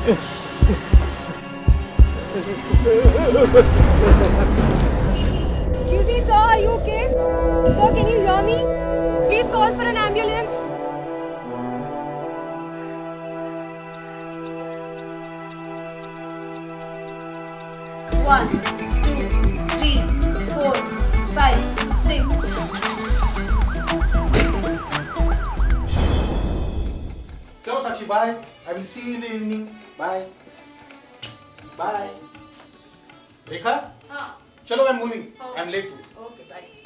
Excuse me, sir, are you okay? Sir, can you hear me? Please call for an ambulance. One, two, three, 4, 5, 6. Chalo Sakshi, bye. I will see you in the evening. Bye. Bye. Rekha? हाँ. Chalo, I'm moving. Okay. I'm late. Okay, bye.